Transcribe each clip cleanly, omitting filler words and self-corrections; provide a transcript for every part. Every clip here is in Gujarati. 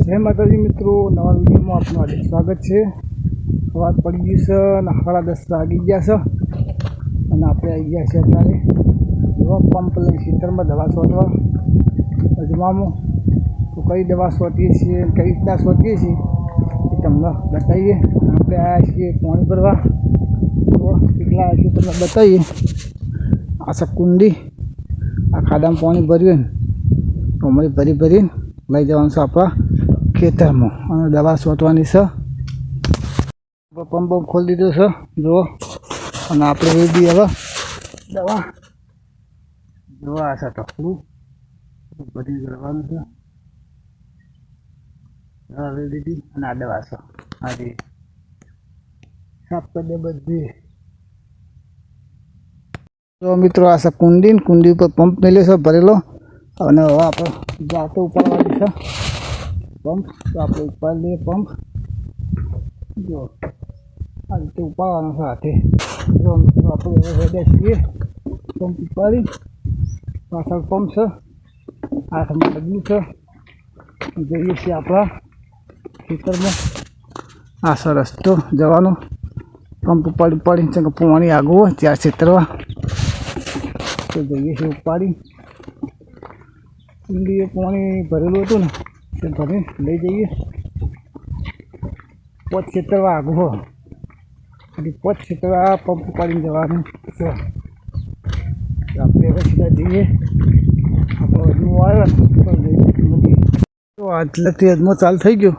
જય માતાજી મિત્રો, નવા વિડીયોમાં આપનું હાર્દિક સ્વાગત છે। સવાર પડી ગઈ છે અને 10:30 વાગી ગયા છે અને આપણે આવી ગયા છે અત્યારે દવા પંપ લઈ ખેતરમાં દવા છોડવા અજમામાં। તો કઈ દવા છોટીએ છીએ, કઈ રીતના છોટીએ છીએ એ તમને બતાવીએ। આપણે આવ્યા છીએ પાણી ભરવા, તો કેટલા આવ્યું તમને બતાવીએ। આ છે કુંડી, આ ખાડામાં પાણી ભર્યું ને અમારી ભરીને લઈ જવાનું છે આપણા ખેતરમાં અને દવા છોટવાની છે। પંપ ખોલી દીધો છે જુઓ, અને આપણે રેડી હવે દવા જોવા છે ટકલું બધી કરવાનું છે। દવા લઈ દીધી અને આ દવા છે, આજે સાફ કરી દે બધી। તો મિત્રો આ છે કુંડી ઉપર પંપ મેલ્યો છે ભરેલો, અને હવે આપણે જાતે ઉપાડવાની છે પંપ। તો આપણે ઉપાડી લઈએ પંપ, જો આ રીતે ઉપાડવાનો છે હાથે। જો મિત્રો આપણે હવે વેડ્યા છીએ પંપ ઉપાડી, પાછળ પંપ છે, હાથમાં ડગલું છે, જઈએ છીએ આપણા ખેતરમાં। આ છે રસ્તો જવાનો, પંપ ઉપાડીને ચંગ પાણી આગળ હોય ત્યાં છેતરવા, તો જઈએ છીએ ઉપાડી। કુંડીએ પાણી ભરેલું હતું ને તે ભરીને લઈ જઈએ પોચ છેતરવા આગળ હો, એટલે પોચ છેતરવા પંપ ઉપાડીને જવાનું છે। આપણે હવે સીધા જઈએ, આપણો અજમો આવ્યો ને તો જઈએ। તો આજથી અજમો ચાલુ થઈ ગયો,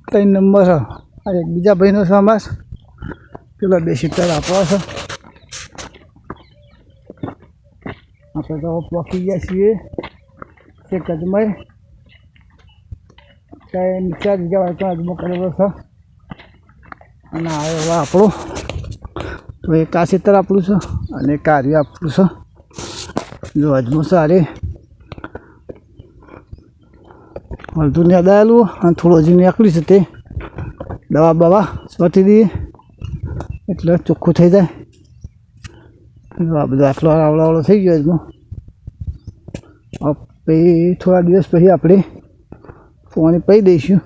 3 નંબર છે। આ એક બીજા ભાઈનો છે અમાસ, પેલો 2 છેતર આપવા છે। આપણે તો પહોંચી ગયા છીએ એક અજમાઈ, 4 વીઘા વાળો અજમો કરેલો છે। અને હવે આપણું તો એક આ ખેતર આપણું છે અને એક કાર્ય આપણું છે। જો અજમો સારે અડધું ને અદાયેલું અને થોડું હજી નીકળ્યું છે, તે દવા બવા છોટી દઈએ એટલે ચોખ્ખું થઈ જાય। આ બધો આટલો આવડાવડો થઈ ગયો અજમો। પછી થોડા દિવસ પછી આપણે પાણી પી દઈશું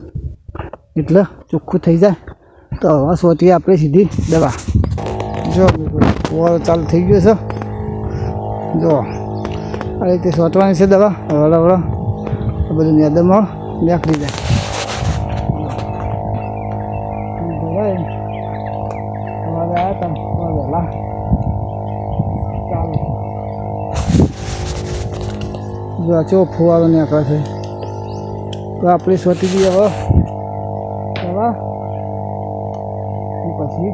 એટલે ચોખ્ખું થઈ જાય। તો હવે છોટીએ આપણે સીધી દવા। જો ફુવારો ચાલુ થઈ ગયો છે, જો આ રીતે છોટવાની છે દવા। હળવળ બધું મેદાનમાં નીકળી જાય। વહેલા ચાલુ જો ચો ફુવારો નીકળે છે, તો આપણે છોટી દઈએ હવે દવા, પછી